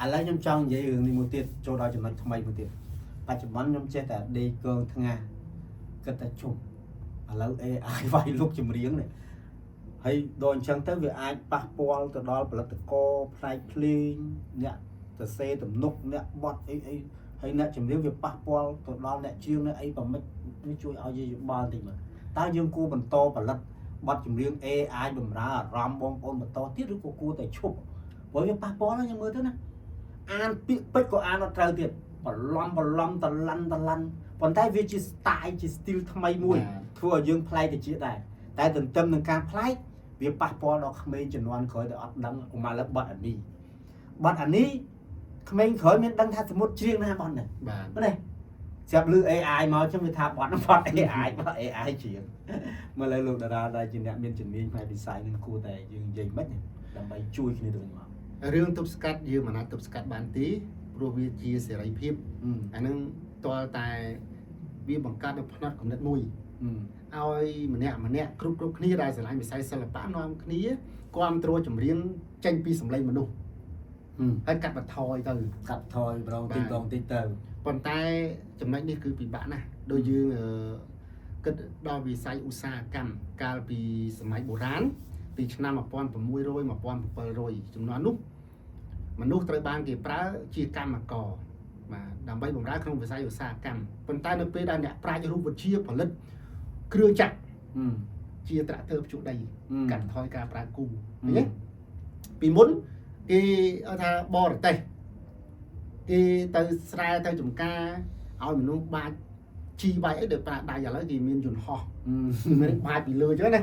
ឥឡូវខ្ញុំចង់និយាយរឿងនេះមួយទៀតចូលដល់ចំណុចថ្មីមួយទៀតបច្ចុប្បន្នខ្ញុំចេះតែដេកកងថ្ងៃគិតតែជុំឥឡូវ AI វាយលុកចម្រៀងនេះហើយដល់អញ្ចឹងទៅវាអាចប៉ះពាល់ទៅដល់ផលិតករផ្នែកភ្លេងអ្នកទៅសេទំនុកអ្នកបត់អីហើយអ្នកចម្រៀងវាប៉ះពាល់ទៅដល់អ្នកច្រៀងអ្នកអីប្រមិចវាជួយឲ្យយើងយោបល់តិចមើលតើយើងគួរបន្តផលិតបទចម្រៀង AI បម្រើអារម្មណ៍បងប្អូនបន្តទៀតឬក៏គួរតែឈប់ព្រោះវាប៉ះពាល់ហ្នឹងយើងមើលទៅណាអានពាក្យពេចន៍ក៏អានអត់ត្រូវទៀតបន្លំតឡាន់ប៉ុន្តែវាជា style ជា style ថ្មីមួយធ្វើឲ្យយើងប្លែកទៅជាដែរតែទន្ទឹមនឹងការប្លែកវាប៉ះពាល់ដល់ក្មេងជំនាន់ក្រោយទៅអត់ដឹងកុំមកលើបទអានេះក្មេងក្រោយមានដឹងថាសមុទ្រជ្រៀងណាបទហ្នឹងបាទនេះស្រាប់លឺ AI មកចឹងវាថាបទ AI បទ AI ជ្រៀងមើលលើលោកតារាដែលជាអ្នកមានជំនាញផ្នែក design នឹងគួរតែយើងនិយាយមិនដើម្បីជួយគ្នាទៅវិញមករឿងទប់ស្កាត់យើងមិនអាចទប់ស្កាត់បានទេព្រោះវាជាសេរីភាពអានឹងតលតែវាបង្កើតនៅផ្នត់គំនិតមួយឲ្យម្នាក់គ្រប់គ្នាដែលស្រឡាញ់វិស័យសិល្បៈនាំគ្នាគ្រប់គ្រងចម្រៀងចេញពីសម្លេងមនុស្សហើយកាត់បន្ថយទៅប្រងតិចទៅប៉ុន្តែចំណុចនេះគឺពិបាកណាស់ដូចយើងគិតដល់វិស័យឧស្សាហកម្មកាលពីសម័យបុរាណពីឆ្នាំ1600 1700ចំនួននោះមនុស្សត្រូវបានគេប្រើជាកម្មករបាទដើម្បីបម្រើក្នុងវិស័យឧស្សាហកម្មប៉ុន្តែនៅពេលដែលអ្នកប្រាជ្ញរូបវិទ្យាផលិតគ្រឿងจักរជាត្រាក់ទ័រភ្ជួរដីកាត់បន្ថយការប្រើគូឃើញទេពីមុនគេថាបរទេសគេទៅស្រែទៅចំការឲ្យមនុស្សបាច់ជីបាច់អីដោយប្រើដៃឥឡូវគេមានយន្តហោះមានបាច់ពីលើអញ្ចឹងណា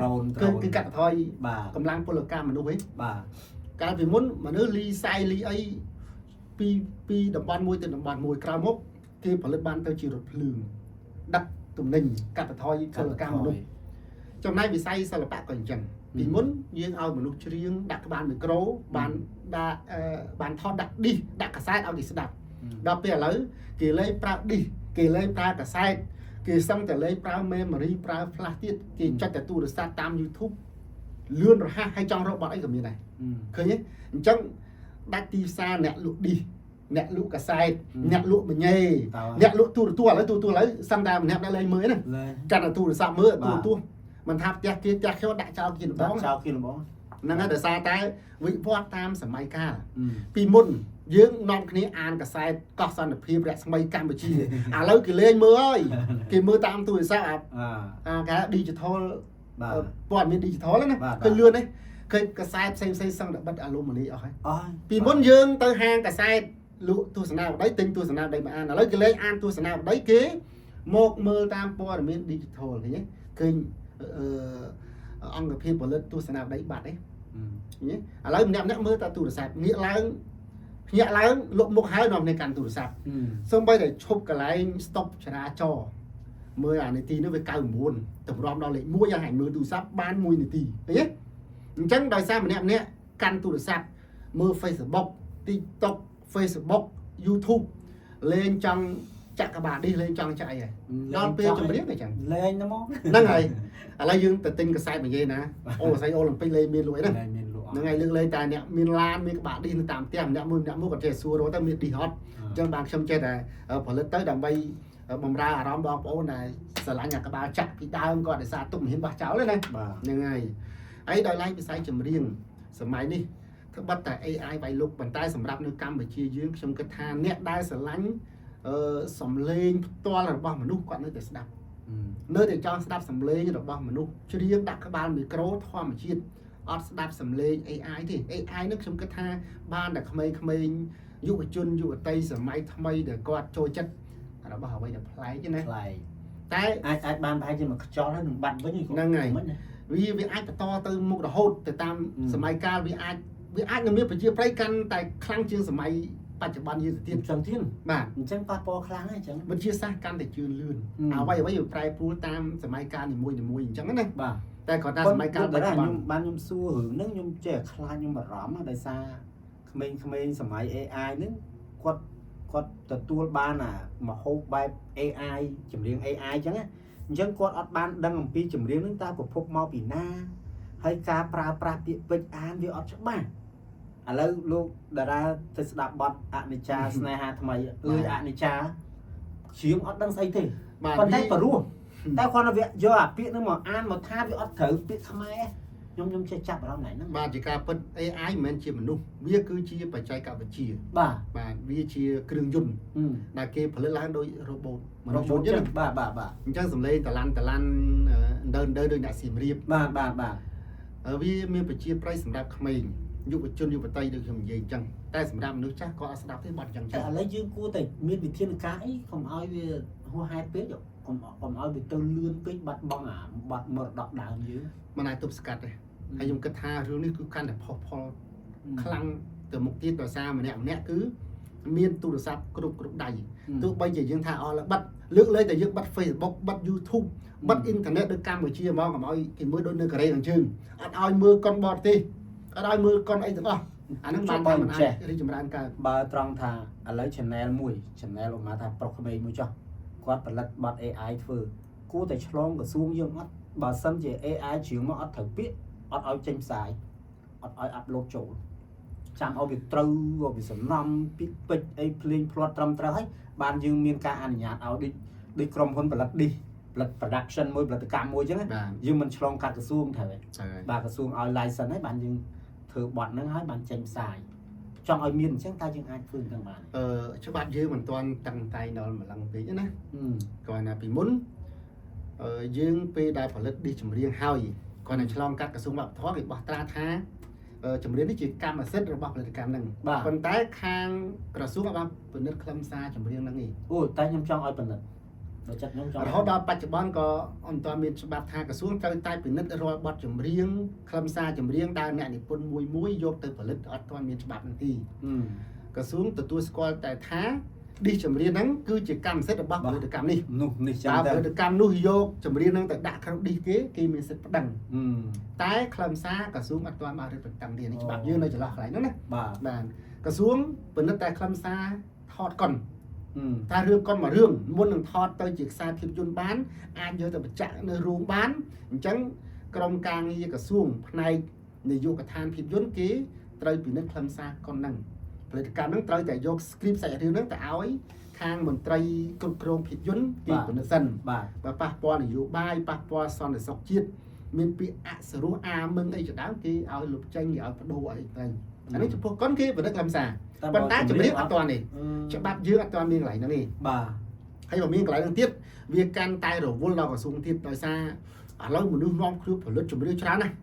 គឺកាត់បន្ថយកម្លាំងពលកម្មមនុស្សហ្នឹងបាទកាលពីមុនមនុស្សលីសាយលីអីពីតំបន់មួយទៅតំបន់មួយក្រោយមកគេផលិតបានទៅជារថភ្លើងដឹកទំនិញកាត់បន្ថយពលកម្មមនុស្សចំណែកវិស័យសិល្បៈក៏អញ្ចឹងពីមុនយើងឲ្យមនុស្សច្រៀងដាក់ក្បាលមីក្រូបានថតដាក់ឌីសដាក់កាសែតឲ្យគេស្ដាប់ដល់ពេលឥឡូវគេលែងប្រើឌីសគេលែងប្រើកាសែតគេសឹងតែលែងប្រើ memory ប្រើ flash ទៀតគេចុចតែទូរស័ព្ទតាម YouTube លឿនរហ័សហើយចង់រកបទអីក៏មានដែរឃើញទេអញ្ចឹងដាច់ទីផ្សារអ្នកលក់ឌីសអ្នកលក់កាសែតអ្នកលក់បញេអ្នកលក់ទូរទស្សន៍ឥឡូវសឹងតែម្នាក់ដែលលែងមើលណាចាត់តែទូរស័ព្ទមើលទូរទស្សន៍មិនថាផ្ទះគេផ្ទះខ្ញុំដាក់ចោលគេល្បងហ្នឹងហើយដោយសារតែវិវត្តតាមសម័យកាលពីមុនយើងនាំគ្នាអានកសែតកោះសន្តិភាពរស្មីកម្ពុជាឥឡូវគេលេងមើលហើយគេមើលតាមទូរស័ព្ទអាគេ digital ព័ត៌មាន digital ណាគឺលឿនទេឃើញកសែតផ្សេងសឹងតែបិទអាឡូម៉ានីអស់ហើយពីមុនយើងទៅហាងកសែតលក់ទស្សនាវដ្តីទិញទស្សនាវដ្តីមកអានឥឡូវគេលេងអានទស្សនាវដ្តីគេមកមើលតាមព័ត៌មាន digital ឃើញទេឃើញអង្គភាពផលិតទស្សនាវដ្តីបាត់ទេឥឡូវម្នាក់មើលតែទូរស័ព្ទងាកឡើងលុបមុខហើយនាំគ្នាកាន់ទូរស័ព្ទសូម្បីតែឈប់កន្លែង stop ចរាចរណ៍មើលអានាទីនោះវា99តម្រាំដល់លេខ1យ៉ាងហើយមើលទូរស័ព្ទបាន1នាទីឃើញទេអញ្ចឹងដោយសារម្នាក់កាន់ទូរស័ព្ទមើល Facebook TikTok Facebook YouTube លេងចង់ចាក់កបាឌីលេងចង់ចាក់អីហើយដល់ពេលចម្រៀងអញ្ចឹងលេងទៅមកហ្នឹងហើយឥឡូវយើងទៅទិញកាសែតមកនិយាយណាអូស្អីអូឡ িম্প ិកលេងមានលុយហ្នឹងហ្នឹងហើយលើកលែងតែអ្នកមានឡានមានក្បាឌីនៅតាមផ្ទះម្នាក់មួយក៏ចេះសួររកទៅមានឌីហត់អញ្ចឹងបានខ្ញុំចេះតែផលិតទៅដើម្បីបំរើអារម្មណ៍បងប្អូនដែលស្រឡាញ់អាក្បាលចាក់ពីដើមគាត់ដោយសារទុកមិនហ៊ានបោះចោលទេណាហ្នឹងហើយដោយឡែកវិស័យចម្រៀងសម័យនេះធ្វើបាត់តែ AI វាយលុកប៉ុន្តែសម្រាប់នៅកម្ពុជាយើងខ្ញុំគិតថាអ្នកដែលស្រឡាញ់សំឡេងផ្ទាល់របស់មនុស្សគាត់នៅតែស្ដាប់នៅតែចង់ស្ដាប់សំឡេងរបស់មនុស្សច្រៀងដាក់ក្បាលមីក្រូធម្មជាតិអត់ស្ដាប់សំឡេង AI ទេ AI នេះខ្ញុំគិតថាបានតែក្មេងយុវជនយុវតីសម័យថ្មីដែលគាត់ចូលចិត្តរបស់អ្វីដែលប្លែកណាប្លែកតែអាចបានប្រហែលជាមកខ្យល់ហើយនឹងបាត់វិញហ្នឹងហើយវាអាចបន្តទៅមុខរហូតទៅតាមសម័យកាលវាអាចនឹងមានប្រជាប្រិយកាន់តែខ្លាំងជាងសម័យបច្ចុប្បន្នយើងទៅទៀតចឹងទៀតបាទអញ្ចឹងប៉ះពាល់ខ្លាំងហើយអញ្ចឹងវិទ្យាសាស្ត្រកាន់តែជឿនលឿនអ្វីវាប្រែប្រួលតាមសម័យកាលនីមួយអញ្ចឹងណាបាទតែគាត់ថាសម័យកាលបច្ចុប្បន្នខ្ញុំសួររឿងហ្នឹងខ្ញុំចេះខ្លាចខ្ញុំបារម្ភដោយសារក្មេងៗសម័យ AI ហ្នឹងគាត់ទទួលបានអាមហូបបែប AI ចម្រៀង AI អញ្ចឹងគាត់អត់បានដឹងអំពីចម្រៀងហ្នឹងតើប្រភពមកពីណាហើយការប្រើប្រាស់ពាក្យពេចន៍អានវាអត់ច្បាស់ ឥឡូវលោកតារាទៅស្ដាប់បទអនិច្ចាស្នេហាថ្មីអនិច្ចាជាងអត់ដឹងស្អីទេប៉ុន្តែព្រោះតែគាត់ទៅយកអាពាក្យហ្នឹងមកអានមកថាវាអត់ត្រូវពាក្យខ្មែរខ្ញុំចេះចាប់អារម្មណ៍ហ្នឹងបាទជាការពិត AI មិនមែនជាមនុស្សវាគឺជាបច្ចេកវិទ្យាបាទវាជាគ្រឿងយន្តដែលគេផលិតឡើងដោយ robot មនុស្សយន្តហ្នឹងបាទអញ្ចឹងសំឡេងតឡាន់ដើដោយអ្នកសៀមរាបបាទវាមានប្រជាប្រិយសម្រាប់ក្មេងយុវជនយុវតីដូចខ្ញុំនិយាយអញ្ចឹងតែសម្រាប់មនុស្សចាស់ក៏អត់ស្ដាប់ទេបាត់អញ្ចឹងតែឥឡូវយើងគួរតែមានវិធានការអីកុំឲ្យវាហួសហេតុពេកកុំឲ្យវាទៅលឿនពេកបាត់បង់អាបាត់មរតកដើមយើងមិនអាចទប់ស្កាត់ទេហើយខ្ញុំគិតថារឿងនេះគឺកាន់តែផុសផុលខ្លាំងទៅមុខទៀតដោយសារម្នាក់គឺមានទូរស័ព្ទគ្រប់ដៃទោះបីជាយើងថាអស់បាត់លើកលែងតែយើងបាត់ Facebook បាត់ YouTube បាត់អ៊ីនធឺណិតដូចកម្ពុជាហ្មងកុំឲ្យគេមើលដូចនៅកូរ៉េខាងជើងអត់ឲ្យមើលកុនបរទេសអត់ឲ្យមើលកុនអីទាំងអស់អាហ្នឹងបានតែមិនអាចរីកចម្រើនកើតបើត្រង់ថាឥឡូវ channel មួយ channel ឧមាថាប្រុសក្មេងមួយចុះគាត់ផលិតបទ AI ធ្វើគួរតែឆ្លងក្រសួងយើងអត់បើសិនជា AI ជ្រៀងមកអត់ត្រូវពាក្យអត់ឲ្យចេញផ្សាយអត់ឲ្យអាប់ឡូតចូលចាំឲ្យវាត្រូវឲ្យវាសំណំពីពេចអីភ្លេងផ្លាត់ត្រឹមត្រូវហើយបានយើងមានការអនុញ្ញាតឲ្យដូចក្រុមហ៊ុនផលិតproduction មួយផលិតកម្មមួយអញ្ចឹងយើងមិនឆ្លងកាត់ក្រសួងត្រូវទេបាទក្រសួងឲ្យ license ហើយបានយើងធ្វើបទហ្នឹងហើយបានចេញផ្សាយចង់ឲ្យមានអញ្ចឹងតើយើងអាចធ្វើទាំងបានច្បាប់យើងមិនទាន់តឹងតែងដល់ម្លឹងពេកណាគាត់ណាពីមុនយើងពេលដែលផលិតឌីសចម្រៀងហើយគាត់នឹងឆ្លងកាត់ក្រសួងវប្បធម៌គេបោះត្រាថាចម្រៀងនេះជាកម្មសិទ្ធិរបស់ផលិតកម្មហ្នឹងប៉ុន្តែខាងក្រសួងបានពិនិត្យខ្លឹមសារចម្រៀងហ្នឹងឯងអូតែខ្ញុំចង់ឲ្យពិនិត្យដល់ចិត្តខ្ញុំចង់រហូតដល់បច្ចុប្បន្នក៏អត់ទាន់មានច្បាប់ថាក្រសួងត្រូវតែពិនិត្យរាល់បទចម្រៀងខ្លឹមសារចម្រៀងដែលអ្នកនិពន្ធមួយយកទៅផលិតអត់ទាន់មានច្បាប់ហ្នឹងទេក្រសួងទទួលស្គាល់តែថាឌីសចម្រៀងហ្នឹងគឺជាកម្មសិទ្ធិរបស់ផលិតកម្មនេះចឹងផលិតកម្មនោះយកចម្រៀងហ្នឹងទៅដាក់ក្នុងឌីសគេមានសិទ្ធិប្តឹងតែខ្លឹមសារក្រសួងអត់ទាន់បានរឹតបន្តឹងទេនេះច្បាប់យើងនៅចន្លោះកន្លែងហ្នឹងណាបាទក្រសួងពិនិត្យតែខ្លឹមសារថតកុនតែរឿងកុនមួយរឿងមុននឹងថតទៅជាខ្សែភាពយន្តបានអាចយកទៅបញ្ចាក់នៅរោងបានអញ្ចឹងក្រុមការងារក្រសួងផ្នែកនយោបាយកដ្ឋានភាពយន្តគេត្រូវពិនិត្យខ្លឹមសារកុនហ្នឹងផលិតកម្មហ្នឹងត្រូវតែយក script សាច់រឿងហ្នឹងទៅឲ្យខាងមន្ត្រីគ្រប់គ្រងភាពយន្តគេពិនិត្យសិនបើប៉ះពាល់នយោបាយប៉ះពាល់សន្តិសុខជាតិមានពាក្យអសរោះអាមឹងអីជាដើមគេឲ្យលុបចេញគេឲ្យបដូរអីទៅអានេះចំពោះកុនគេពិនិត្យខ្លឹមសារប៉ុន្តែចម្រៀងអត់ទាន់ទេច្បាប់យើងអត់ទាន់មានកន្លែងហ្នឹងទេបាទហើយបើមានកន្លែងហ្នឹងទៀតវាកាន់តែរវល់ដល់ក្រសួងទៀតដោយសារឥឡូវមនុស្សនាំខ្លួនផលិតចម្រៀងច្រើនណាស់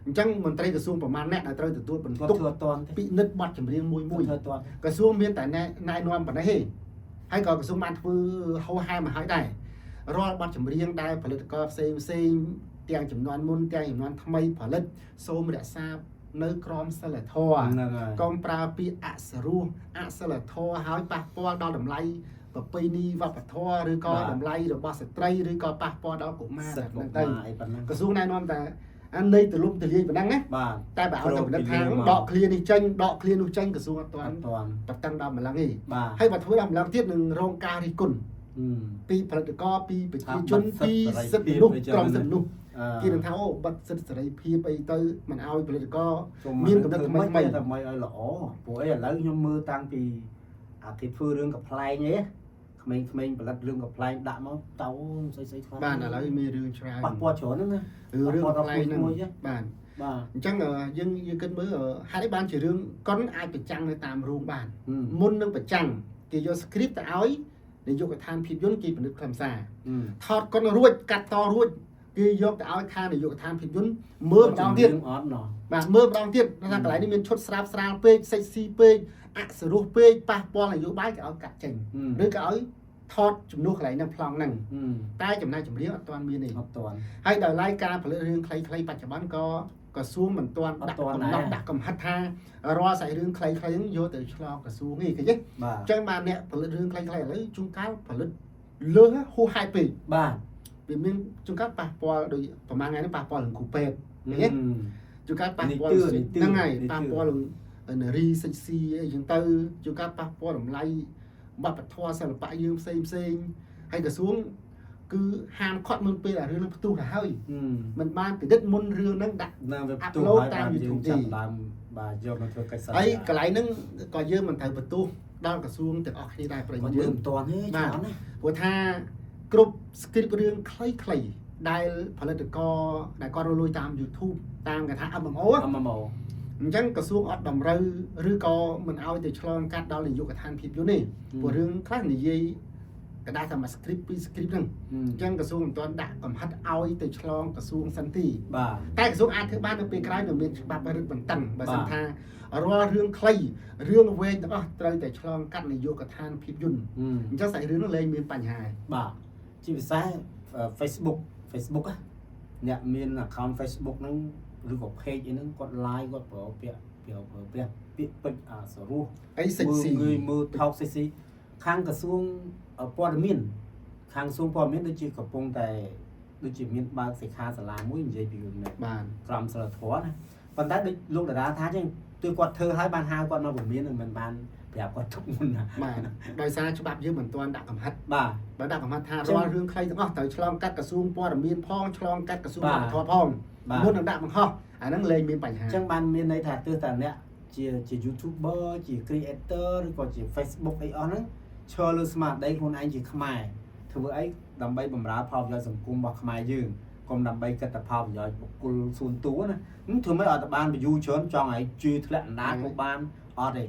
អញ្ចឹងមន្ត្រីក្រសួងប្រមាណអ្នកដែលត្រូវទទួលបន្ទុកពិនិត្យបទចម្រៀងមួយក្រសួងមានតែណែនាំប៉ុណ្ណេះទេហើយក៏ក្រសួងបានធ្វើហោហែមកហើយដែររាល់បទចម្រៀងដែលផលិតករផ្សេងទាំងចំនួនមុនទាំងចំនួនថ្មីផលិតសូមរក្សានៅក្រមសីលធម៌កុំប្រើពាក្យអសរោះអសិលធម៌ហើយប៉ះពាល់ដល់តម្លៃប្រពៃណីវប្បធម៌ឬក៏តម្លៃរបស់ស្ត្រីឬក៏ប៉ះពាល់ដល់កុមារហ្នឹងទៅក្រសួងណែនាំតែអាននៃទលំទលាយប៉ុណ្ណឹងណាតែបើឲ្យតែពិនិត្យថាដកឃ្លានេះចេញដកឃ្លានោះចេញក្រសួងអត់ទាន់តតឹងដល់ម្លឹងទេហើយបើធ្វើដល់ម្លឹងទៀតនឹងរងការរិះគន់ពីផលិតករពីប្រជាជនពីសិទ្ធិមនុស្សក្រុមសិទ្ធិមនុស្សគេនឹងថាអូបាត់សិទ្ធិសេរីភាពអីទៅមិនឲ្យផលិតករមានកំណត់ថ្មីតែឲ្យល្អព្រោះអីឥឡូវខ្ញុំមើលតាំងពីអាគេធ្វើរឿងកំ pl ែងអីក្មេងៗផលិតរឿងកំ pl ែងដាក់មកតោស្អីខ្លះបាទឥឡូវមានរឿងច្រើនប៉ះពាល់ច្រើនហ្នឹងណារឿងកំ pl ែងហ្នឹងបាទអញ្ចឹងយើងគិតមើលហេតុអីបានជារឿងកុនអាចប្រចាំងនៅតាមរោងបានមុននឹងប្រចាំងគេយក script ទៅឲ្យនាយកដ្ឋានភាពយន្តគេពិនិត្យខ្លឹមសារថតកុនរួចកាត់តរួចគេយកទៅឲ្យខាងនាយកដ្ឋានភាពយន្តមើលម្ដងទៀតបាទមើលម្ដងទៀតថាកន្លែងនេះមានឈុតស្រាលពេកសេចស៊ីពេកអសរោះពេកប៉ះពាល់នយោបាយគេឲ្យកាត់ចេញឬក៏ឲ្យថតជំនួសកន្លែងហ្នឹងប្លង់ហ្នឹងតែចំណាយចម្រៀងអត់ទាន់មានទេអត់ទាន់ហើយដោយឡែកការផលិតរឿងខ្លីៗបច្ចុប្បន្នក៏ក្រសួងមិនទាន់ដាក់កំណត់ដាក់កំហិតថារាល់សាច់រឿងខ្លីៗហ្នឹងយកទៅឆ្លងក្រសួងទេឃើញទេអញ្ចឹងបានអ្នកផលិតរឿងខ្លីៗឥឡូវជួនកាលផលិតលើសហួសហេតុពេកបាទវាមានជួនកាលប៉ះពាល់ដូចប្រហែលថ្ងៃនេះប៉ះពាល់នឹងគ្រូពេទ្យឃើញទេជួនកាលប៉ះពាល់ហ្នឹងហើយប៉ះពាល់នឹងនារីសិចស៊ីអីចឹងទៅជួនកាលប៉ះពាល់តម្លៃវប្បធម៌សិល្បៈយើងផ្សេងហើយក្រសួងគឺហាមឃាត់មុនពេលអារឿងនឹងផ្ទុះទៅហើយមិនបានពិនិត្យមុនរឿងហ្នឹងដាក់អាប់ឡូតតាម YouTube ទេដើម បាទយកមកធ្វើកិច្ចសន្យា ហើយកន្លែងហ្នឹងក៏យើងមិនត្រូវបន្ទោសដល់ក្រសួងទាំងអស់គ្នាដែរប្រិយមិត្តយើង មិនទាន់ទេច្រើនណា ព្រោះថាគ្រប់ script រឿងខ្លីៗដែលផលិតករដែលគាត់រលួយតាម YouTube តាមគេថា MMO អញ្ចឹងក្រសួងអត់តម្រូវឬក៏មិនឲ្យទៅឆ្លងកាត់ដល់នាយកដ្ឋានភាពយន្តទេព្រោះរឿងខ្លះនិយាយកដាស់ថាមួយ script ពីរ script ហ្នឹងអញ្ចឹងក្រសួងមិនទាន់ដាក់កំហិតឲ្យទៅឆ្លងក្រសួងសិនទី បាទ តែក្រសួងអាចធ្វើបាននៅពេលក្រោយនឹងមានច្បាប់រឹតបន្តឹងបើសិនថារាល់រឿងខ្លីរឿងវែងទាំងអស់ត្រូវតែឆ្លងកាត់នាយកដ្ឋានភាពយន្តអញ្ចឹងសាច់រឿងនោះលែងមានបញ្ហា បាទជាពិសេស Facebook ណាអ្នកមាន account Facebook ហ្នឹងឬក៏ page អីហ្នឹងគាត់ live គាត់ប្រើពាក្យពេចន៍សរោះ អីសិចស៊ី ងាយមើលថោកសិចស៊ីខាងក្រសួងព័ត៌មានខាងក្រសួងព័ត៌មានដូចជាកំពុងតែដូចជាមានបើកសិក្ខាសាលាមួយនិយាយពីរឿងនេះ បាន ក្រមសីលធម៌ណាប៉ុន្តែដូចលោកតារាថាចឹងទើបគាត់ធ្វើឲ្យបានហៅគាត់មកពមៀននឹងមិនបានប្រាប់គាត់ទុកមុនណា បាទដោយសារច្បាប់យើងមិនទាន់ដាក់កំហិត បាទ បើដាក់កំហិតថារាល់រឿងខ្លីទាំងអស់ត្រូវឆ្លងកាត់ក្រសួងព័ត៌មានផងឆ្លងកាត់ក្រសួងវប្បធម៌ផងមុននឹងដាក់បង្ហោះអាហ្នឹងលែងមានបញ្ហា អញ្ចឹងបានមានន័យថាទើសតាអ្នកជា YouTuber ជា creator ឬក៏ជា Facebook អីអស់ហ្នឹងឈរលើស្មារតីខ្លួនឯងជាខ្មែរធ្វើអីដើម្បីបម្រើផលប្រយោជន៍សង្គមរបស់ខ្មែរយើងកុំដើម្បីគិតតែផលប្រយោជន៍បុគ្គលសួនតួណាធ្វើមិនឲ្យតែបាន view ច្រើនចង់ឲ្យជឿធ្លាក់អណ្ដាតមកបានអត់ទេ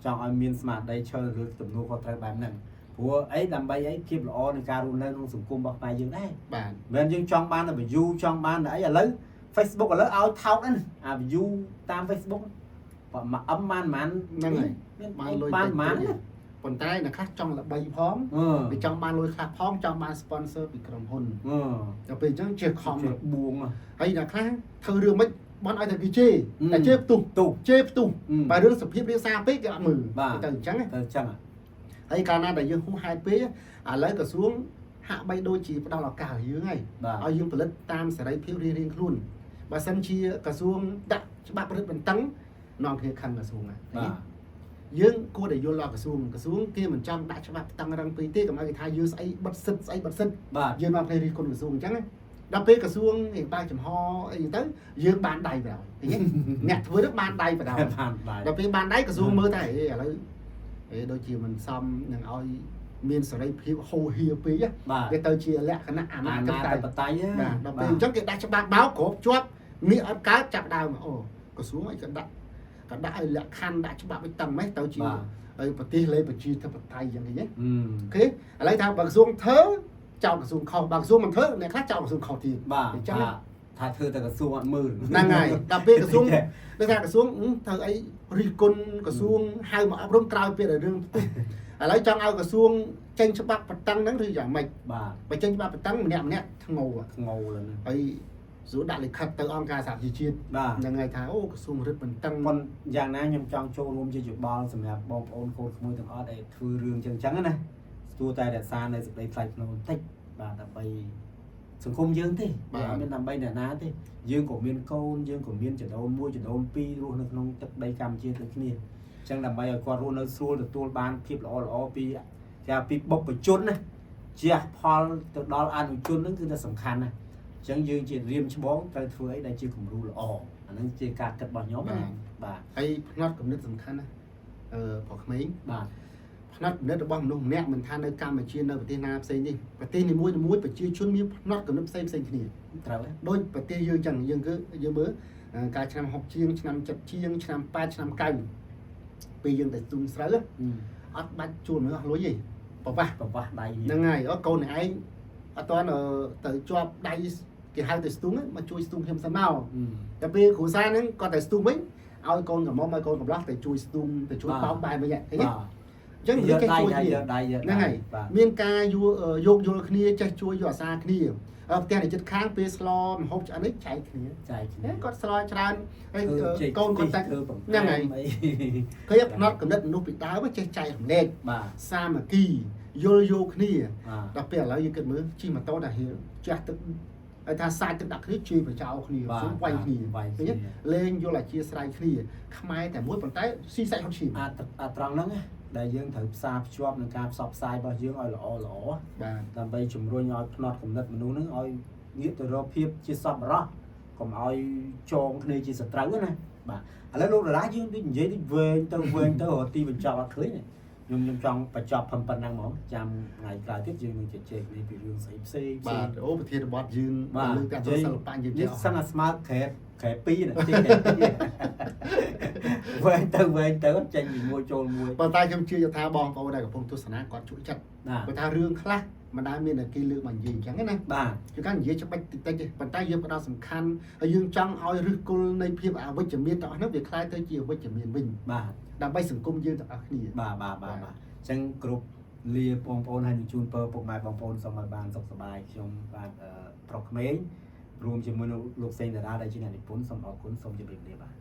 ចង់ឲ្យមានស្មារតីឈរលើទំនួលខុសត្រូវបែបហ្នឹងព្រោះអីដើម្បីអីភាពល្អនៃការរស់នៅក្នុងសង្គមរបស់ខ្មែរយើងដែរ បាទ មិនយើងចង់បានតែ view ចង់បានតែអីឥឡូវ Facebook ឥឡូវឲ្យថោកហ្នឹងអា view តាម Facebook បើមកអឹមបានហ្នឹងហើយ មាន បានលុយ បាន ប៉ុន្តែអ្នកខ្លះចង់ល្បីផង វាចង់បានលុយខ្លះផងចង់បាន sponsor ពីក្រុមហ៊ុនដល់ពេលអញ្ចឹងជាខំ បួង ហើយអ្នកខ្លះធ្វើរឿងមិនបានឲ្យតែគេជេរតែជេរផ្ទុះ ជេរផ្ទុះបើរឿងសុភាពរាសាពេកគេអត់មើលទៅអញ្ចឹង ទៅអញ្ចឹង ហើយកាលណាដែលយើងហួសហេតុពេកឥឡូវក្រសួងហាក់បីដូចជាផ្ដល់ឱកាសឲ្យយើងហើយឲ្យយើងផលិតតាមសេរីភាពរៀងៗខ្លួនបើសិនជាក្រសួងដាក់ច្បាប់រឹតបន្តឹងនាំគ្នាខឹងក្រសួងណា យើងគួរតែយល់ដល់ក្រសួងគេមិនចង់ដាក់ច្បាប់តឹងរឹងពេកទេកុំឲ្យគេថាយើងស្អីបិទសិទ្ធស្អីបិទសិទ្ធ យើងមកផ្នែករិះគន់ក្រសួងអញ្ចឹងដល់ពេលក្រសួងឯបើចំហអីទៅយើងបានដៃបណ្ដោយអ្នកធ្វើទៅបានដៃបណ្ដោយដល់ពេលបានដៃក្រសួងមើលតែឥឡូវដូចជាមិនសមនឹងឲ្យមានសេរីភាពហូរហៀពេកវាទៅជាលក្ខណៈអាណាចក្របតៃបាទដល់ពេលអញ្ចឹងគេដាក់ច្បាប់បោកគ្រប់ជាប់មានអត់កើតចាប់ដើមអូក្រសួងអីក៏ដាក់ឲ្យលក្ខខណ្ឌដាក់ច្បាប់ឲ្យតឹងម៉េចទៅជាហើយប្រទេសលេប្រជាធិបតេយ្យយ៉ាងនេះអូខេឥឡូវថាបើក្រសួងធ្វើចោលក្រសួងខុសបើក្រសួងមិនធ្វើអ្នកខ្លះចោលក្រសួងខុសទៀតអញ្ចឹងថាធ្វើតែក្រសួងអត់មើល ហ្នឹងហើយដល់ពេលក្រសួងដូចថាក្រសួងធ្វើអីរិះគន់ក្រសួងហៅមកអប់រំក្រោយពេលរឿងឥឡូវចង់ឲ្យក្រសួងចេញច្បាប់បតឹងហ្នឹងឬយ៉ាងម៉េចបាទបើចេញច្បាប់បតឹងម្នាក់ធ្ងោលើហ្នឹងហើយស្រួលដាក់លិខិតទៅអង្គការសហជីវជាតិហ្នឹងហើយថាអូក្រសួងរឹតបន្តឹង ប៉ុន្តែយ៉ាងណាខ្ញុំចង់ចូលរួមជាយោបល់សម្រាប់បងប្អូនកូនក្មួយទាំងអស់ដែលធ្វើរឿងចឹងណាស្ទួតែរក្សានៅសេចក្តីថ្លៃថ្នូរបន្តិចបាទដើម្បីសង្គមយើងទេអត់មានដើម្បីអ្នកណាទេយើងក៏មានកូនយើងក៏មានចដូន1ចដូន2រស់នៅក្នុងទឹកដីកម្ពុជាដូចគ្នាអញ្ចឹងដើម្បីឲ្យគាត់រស់នៅស្រួលទទួលបានភាពល្អពីបុព្វជនណាជះផលទៅដល់អនុជនហ្នឹងគឺតែសំខាន់ណាអញ្ចឹងយើងជារៀមច្បងត្រូវធ្វើអីដែលជាគំរូល្អអាហ្នឹងជាការគិតរបស់ខ្ញុំណាបាទ ហើយផ្នត់គំនិតសំខាន់ណាប្រុសក្មេង បាទ ផ្នត់គំនិតរបស់មនុស្សម្នាក់មិនថានៅកម្ពុជានៅប្រទេសណាផ្សេងនេះប្រទេសនីមួយៗប្រជាជនមានផ្នត់គំនិតផ្សេងគ្នា ត្រូវ ដូចប្រទេសយើងចឹងយើងគឺយើងមើលការឆ្នាំ60ជាងឆ្នាំ70ជាងឆ្នាំ8ឆ្នាំ9ពេលយើងទៅទូនស្រូវអត់បាច់ជួលមើលអស់លុយទេប្រវាស់ដៃហ្នឹងហើយកូនឯងអត់តទៅជាប់ដៃគេហៅទៅស្ទូងមកជួយស្ទូងខ្ញុំសិនមកតែពេលគ្រូសាហ្នឹងគាត់ទៅស្ទូងវិញឲ្យកូនកំមុំឲ្យកូនកំឡោះទៅជួយស្ទូងទៅជួយបោកបាយវិញឃើញទេអញ្ចឹងយើងគេជួយគ្នាហ្នឹងហើយមានការយកយល់គ្នាចេះជួយយកអាសាគ្នាផ្ទះនៃចិត្តខាងពេលស្លម្ហូបឆ្អិននេះចែកគ្នាគាត់ស្លច្រើនហើយកូនគាត់តែហ្នឹងហើយគេផ្នត់កំណត់មនុស្សពីដើមចេះចែករំលែកសាមគ្គីយល់យកគ្នាដល់ពេលឥឡូវយើងគិតមើលជិះម៉ូតូតែហៀចាស់ទឹកហើយថាសាច់ទឹកដាក់គ្នាជួយប្រចោគ្នាជុំវាយគ្នាលេងយល់អាជាស្រ័យគ្នាខ្មែរតែមួយប៉ុន្តែស៊ីសាច់ហត់ឈាមអាត្រង់ហ្នឹងដែលយើងត្រូវផ្សារភ្ជាប់នឹងការផ្សព្វផ្សាយរបស់យើងឲ្យល្អបាទដើម្បីជំរុញឲ្យផ្នត់គំនិតមនុស្សហ្នឹងឲ្យងាកទៅរកភាពជាសប្បុរសកុំឲ្យចងគ្នាជាសត្រូវណា បាទឥឡូវលោកតារាយើងនិយាយទៅវែងទៅរកទីបញ្ចប់អត់ឃើញទេខ្ញុំចង់បញ្ចប់ប៉ុណ្ណឹងហ្មងចាំថ្ងៃក្រោយទៀតយើងនឹងជជែកនេះពីរឿងស្អីផ្សេង បាទអូប្រធានបទយើងលើកតាក់ទងសិល្បៈយើង នេះសិនតែស្មើក្រែ2ណាទីវែងទៅចេញពីមួយចូលមួយ ប៉ុន្តែខ្ញុំជឿថាបងប្អូនដែលកំពុងទស្សនាគាត់ជួយចិត្តព្រោះថារឿងខ្លះមិនដែលមានតែគេលើកមកនិយាយអញ្ចឹងណា បាទ គឺការនិយាយច្បាច់តិចតិចទេប៉ុន្តែយើងផ្ដោតសំខាន់ហើយយើងចង់ឲ្យឫសគល់នៃភាពអវិជ្ជមានទាំងអស់នោះវាคล้ายទៅជាអវិជ្ជមានវិញ បាទ ដើម្បីសង្គមយើងទាំងអស់គ្នា បាទអញ្ចឹងគ្រប់លាបងប្អូនហើយនឹងជូនពរពុកម៉ែបងប្អូនសូមឲ្យបានសុខសប្បាយខ្ញុំបាទប្រុសក្មេងរួមជាមួយលោកសេងតារាដែលជាអ្នកនិពន្ធសូមអរគុណសូមជម្រាបលាបាទ